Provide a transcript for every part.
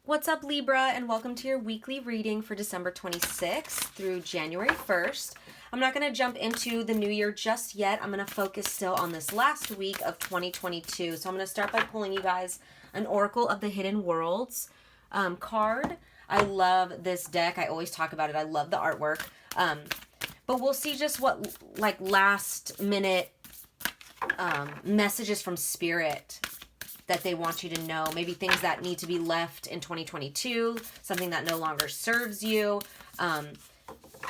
What's up, Libra, and welcome to your weekly reading for December 26th through January 1st. I'm not going to jump into the new year just yet. I'm going to focus still on this last week of 2022. So I'm going to start by pulling you guys an Oracle of the Hidden Worlds card. I love this deck. I always talk about it. I love the artwork. But we'll see just what like last minute messages from Spirit that they want you to know. Maybe things that need to be left in 2022, something that no longer serves you,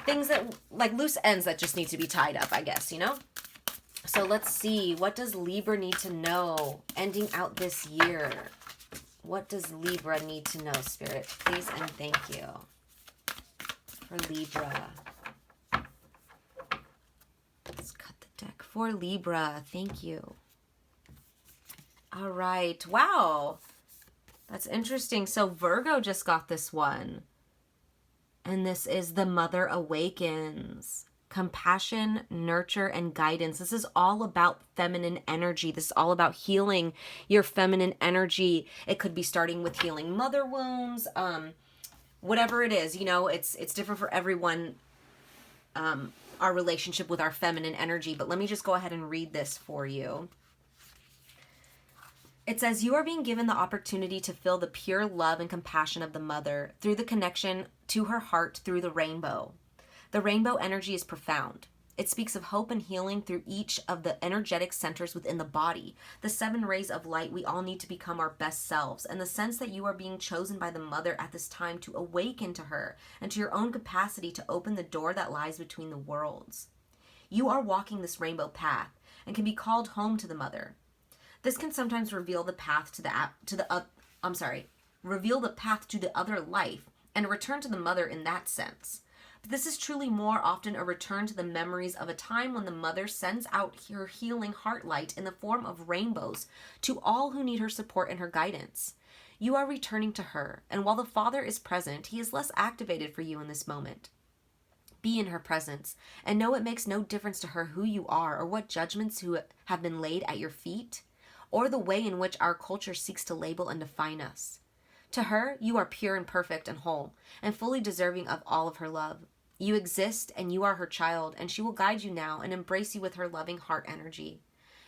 things that, like loose ends that just need to be tied up, I guess, you know? So let's see, what does Libra need to know ending out this year? What does Libra need to know, Spirit? Please and thank you for Libra. Let's cut the deck for Libra. Thank you. All right. Wow. That's interesting. So Virgo just got this one. And this is The Mother Awakens. Compassion, nurture, and guidance. This is all about feminine energy. This is all about healing your feminine energy. It could be starting with healing mother wounds. Whatever it is, you know, it's different for everyone. Our relationship with our feminine energy. But let me just go ahead and read this for you. It says, you are being given the opportunity to feel the pure love and compassion of the mother through the connection to her heart through the rainbow. The rainbow energy is profound. It speaks of hope and healing through each of the energetic centers within the body, the 7 rays of light we all need to become our best selves, and the sense that you are being chosen by the mother at this time to awaken to her and to your own capacity to open the door that lies between the worlds. You are walking this rainbow path and can be called home to the mother. This can sometimes reveal the path to the other life and a return to the mother in that sense. But this is truly more often a return to the memories of a time when the mother sends out her healing heart light in the form of rainbows to all who need her support and her guidance. You are returning to her, and while the Father is present, he is less activated for you in this moment. Be in her presence and know it makes no difference to her who you are or what judgments who have been laid at your feet, or the way in which our culture seeks to label and define us. To her, you are pure and perfect and whole, and fully deserving of all of her love. You exist, and you are her child, and she will guide you now and embrace you with her loving heart energy.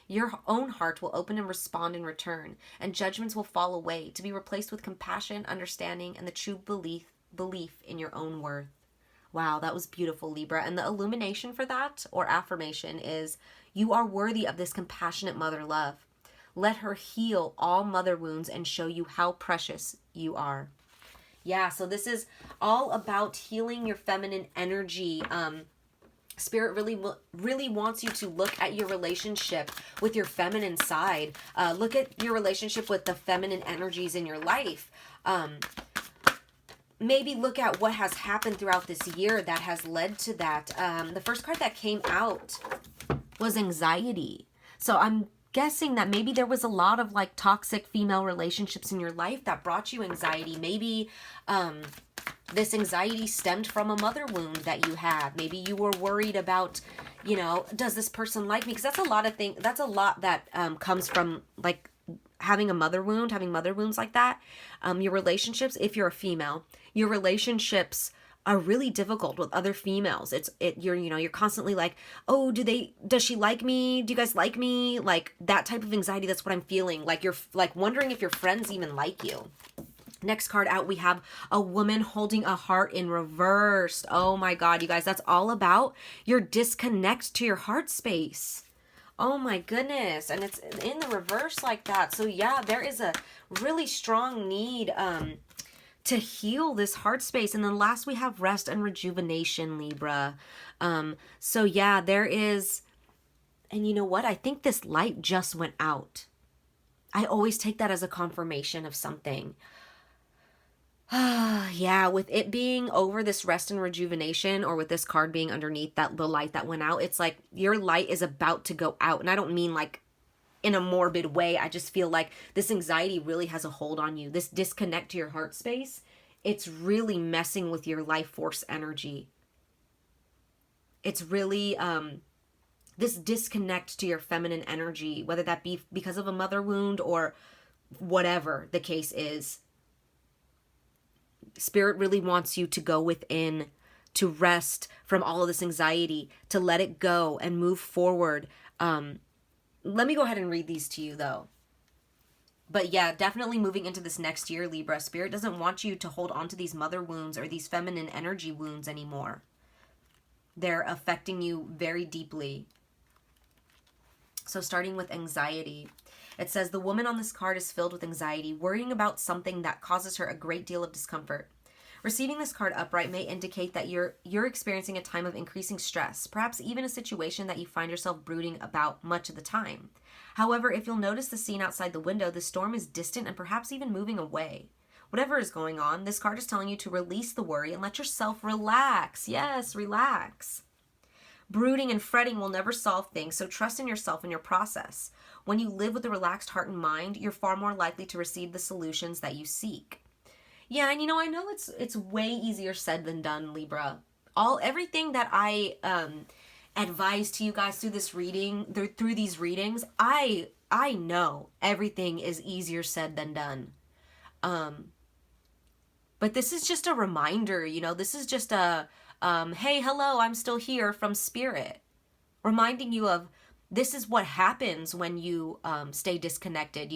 Your own heart will open and respond in return, and judgments will fall away to be replaced with compassion, understanding, and the true belief in your own worth. Wow, that was beautiful, Libra. And the illumination for that, or affirmation, is you are worthy of this compassionate mother love. Let her heal all mother wounds and show you how precious you are. Yeah, so this is all about healing your feminine energy. Spirit really wants you to look at your relationship with your feminine side. Look at your relationship with the feminine energies in your life. Maybe look at what has happened throughout this year that has led to that. The first card that came out was anxiety. So I'm guessing that maybe there was a lot of like toxic female relationships in your life that brought you anxiety. Maybe this anxiety stemmed from a mother wound that you had. Maybe you were worried about, you know, does this person like me? Because that's a lot of things. That's a lot that comes from like having a mother wound, having mother wounds like that. Your relationships, if you're a female, your relationships are really difficult with other females. You're constantly like, oh, does she like me? Do you guys like me? Like that type of anxiety. That's what I'm feeling. Like you're like wondering if your friends even like you. Next card out, we have a woman holding a heart in reverse. Oh my God, you guys, that's all about your disconnect to your heart space. Oh my goodness. And it's in the reverse like that. So yeah, there is a really strong need, to heal this heart space. And then last we have rest and rejuvenation, Libra. So yeah, there is, and you know what? I think this light just went out. I always take that as a confirmation of something. Yeah, with it being over this rest and rejuvenation, or with this card being underneath that the light that went out, it's like your light is about to go out. And I don't mean like in a morbid way. I just feel like this anxiety really has a hold on you. This disconnect to your heart space, it's really messing with your life force energy. It's really this disconnect to your feminine energy, whether that be because of a mother wound or whatever the case is. Spirit really wants you to go within, to rest from all of this anxiety, to let it go and move forward. Let me go ahead and read these to you though. But yeah, definitely moving into this next year, Libra, Spirit doesn't want you to hold on to these mother wounds or these feminine energy wounds anymore. They're affecting you very deeply. So starting with anxiety, it says the woman on this card is filled with anxiety, worrying about something that causes her a great deal of discomfort. Receiving this card upright may indicate that you're experiencing a time of increasing stress, perhaps even a situation that you find yourself brooding about much of the time. However, if you'll notice the scene outside the window, the storm is distant and perhaps even moving away. Whatever is going on, this card is telling you to release the worry and let yourself relax. Yes, relax. Brooding and fretting will never solve things, so trust in yourself and your process. When you live with a relaxed heart and mind, you're far more likely to receive the solutions that you seek. Yeah, and I know it's way easier said than done, Libra. Everything that I advise to you guys through this reading, through these readings, I know everything is easier said than done. But this is just a reminder, this is just a hey, hello, I'm still here from Spirit. Reminding you of this is what happens when you stay disconnected,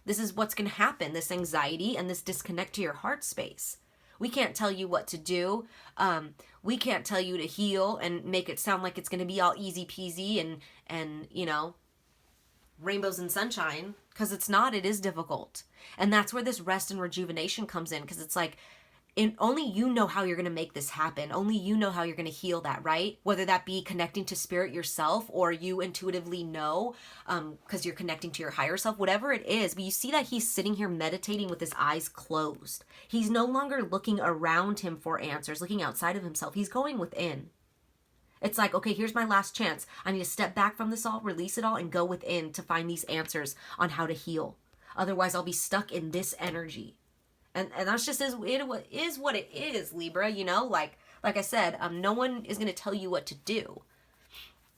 This is what's going to happen, this anxiety and this disconnect to your heart space. We can't tell you what to do. We can't tell you to heal and make it sound like it's going to be all easy peasy and rainbows and sunshine, because it's not. It is difficult. And that's where this rest and rejuvenation comes in, because it's like, only you know how you're going to make this happen. Only you know how you're going to heal that, right? Whether that be connecting to Spirit yourself, or you intuitively know because you're connecting to your higher self, whatever it is. But you see that he's sitting here meditating with his eyes closed. He's no longer looking around him for answers, looking outside of himself. He's going within. It's like, okay, here's my last chance. I need to step back from this all, release it all, and go within to find these answers on how to heal. Otherwise, I'll be stuck in this energy. And that's just what it is, Libra, like I said, no one is going to tell you what to do.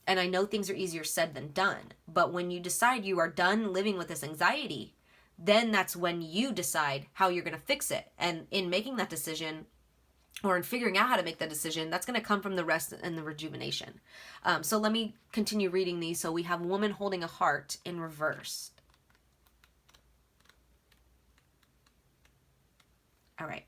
And I know things are easier said than done. But when you decide you are done living with this anxiety, then that's when you decide how you're going to fix it. And in making that decision, or in figuring out how to make that decision, that's going to come from the rest and the rejuvenation. So let me continue reading these. So we have woman holding a heart in reverse. All right.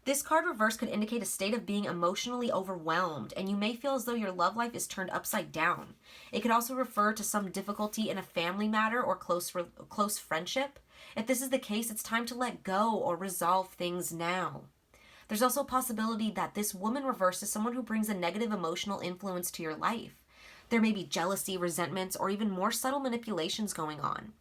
This card reverse could indicate a state of being emotionally overwhelmed, and you may feel as though your love life is turned upside down. It could also refer to some difficulty in a family matter or close friendship. If this is the case, it's time to let go or resolve things now. There's also a possibility that this woman reverse is someone who brings a negative emotional influence to your life. There may be jealousy, resentments, or even more subtle manipulations going on.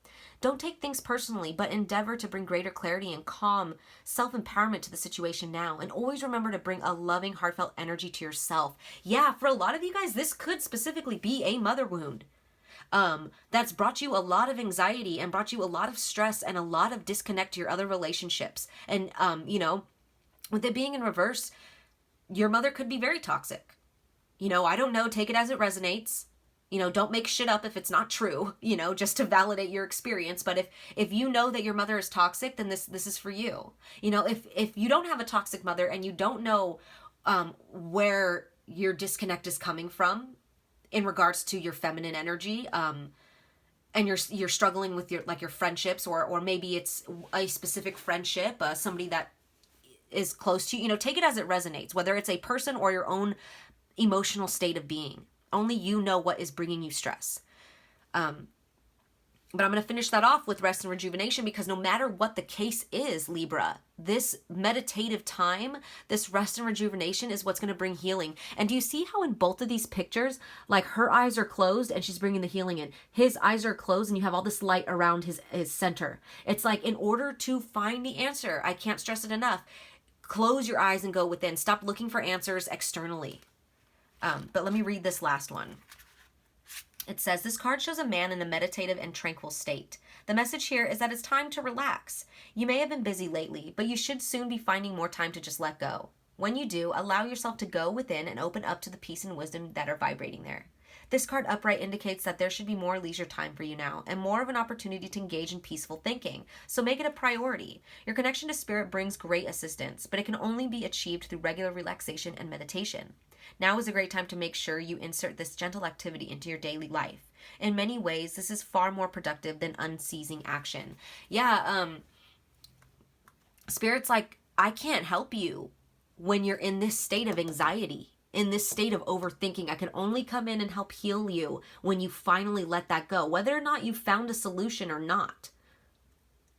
Don't take things personally, but endeavor to bring greater clarity and calm self-empowerment to the situation now. And always remember to bring a loving, heartfelt energy to yourself. Yeah, for a lot of you guys, this could specifically be a mother wound. That's brought you a lot of anxiety and brought you a lot of stress and a lot of disconnect to your other relationships. And, with it being in reverse, your mother could be very toxic. I don't know, take it as it resonates. Don't make shit up if it's not true, just to validate your experience. But if you know that your mother is toxic, then this is for you. If you don't have a toxic mother and you don't know where your disconnect is coming from in regards to your feminine energy, and you're struggling with your friendships, or maybe it's a specific friendship, somebody that is close to you, take it as it resonates, whether it's a person or your own emotional state of being. Only you know what is bringing you stress. But I'm going to finish that off with rest and rejuvenation, because no matter what the case is, Libra, this meditative time, this rest and rejuvenation is what's going to bring healing. And do you see how in both of these pictures, like her eyes are closed and she's bringing the healing in. His eyes are closed and you have all this light around his center. It's like, in order to find the answer, I can't stress it enough, close your eyes and go within. Stop looking for answers externally. But let me read this last one. It says, this card shows a man in a meditative and tranquil state. The message here is that it's time to relax. You may have been busy lately, but you should soon be finding more time to just let go. When you do, allow yourself to go within and open up to the peace and wisdom that are vibrating there. This card upright indicates that there should be more leisure time for you now and more of an opportunity to engage in peaceful thinking. So make it a priority. Your connection to spirit brings great assistance, but it can only be achieved through regular relaxation and meditation. Now is a great time to make sure you insert this gentle activity into your daily life. In many ways, this is far more productive than unceasing action. Yeah, Spirit's like, I can't help you when you're in this state of anxiety, in this state of overthinking. I can only come in and help heal you when you finally let that go, whether or not you found a solution or not.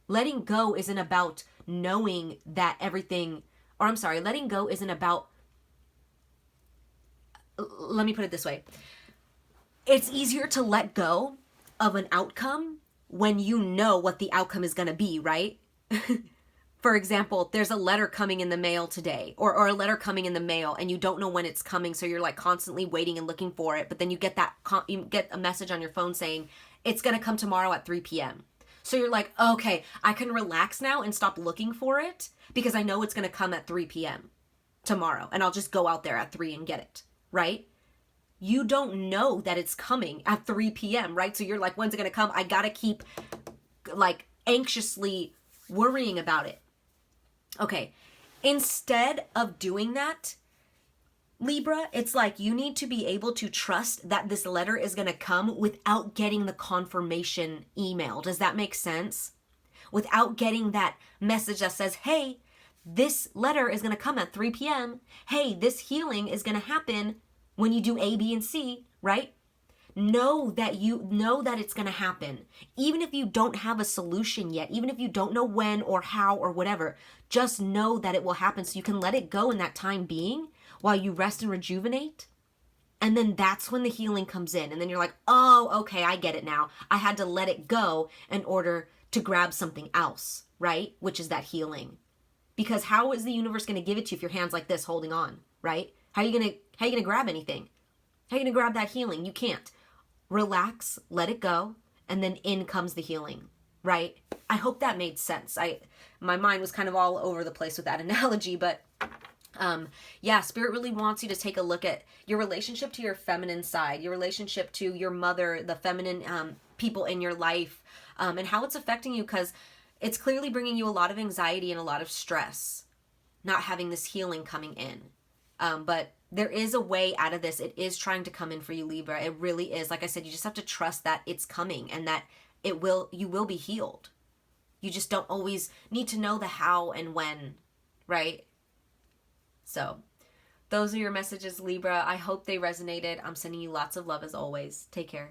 Letting go isn't about knowing that everything, or I'm sorry, letting go isn't about, let me put it this way. It's easier to let go of an outcome when you know what the outcome is going to be, right? For example, there's a letter coming in the mail today, or a letter coming in the mail, and you don't know when it's coming, so you're like constantly waiting and looking for it. But then you get a message on your phone saying it's going to come tomorrow at 3 p.m. So you're like, okay, I can relax now and stop looking for it because I know it's going to come at 3 p.m. tomorrow, and I'll just go out there at 3 and get it, right? You don't know that it's coming at 3 p.m., right? So you're like, when's it going to come? I got to keep like anxiously worrying about it. Okay, instead of doing that, Libra, it's like you need to be able to trust that this letter is going to come without getting the confirmation email. Does that make sense? Without getting that message that says, hey, this letter is going to come at 3 p.m. Hey, this healing is going to happen when you do A, B, and C, right? Know that it's going to happen. Even if you don't have a solution yet, even if you don't know when or how or whatever, just know that it will happen so you can let it go in that time being while you rest and rejuvenate. And then that's when the healing comes in. And then you're like, oh, okay, I get it now. I had to let it go in order to grab something else, right? Which is that healing. Because how is the universe going to give it to you if your hand's like this holding on, right? How are you going to grab anything? How are you going to grab that healing? You can't. Relax, let it go, and then in comes the healing, right? I hope that made sense. My mind was kind of all over the place with that analogy, but yeah, Spirit really wants you to take a look at your relationship to your feminine side, your relationship to your mother, the feminine people in your life, and how it's affecting you, because it's clearly bringing you a lot of anxiety and a lot of stress, not having this healing coming in. But there is a way out of this. It is trying to come in for you, Libra. It really is. Like I said, you just have to trust that it's coming and that you will be healed. You just don't always need to know the how and when, right? So those are your messages, Libra. I hope they resonated. I'm sending you lots of love as always. Take care.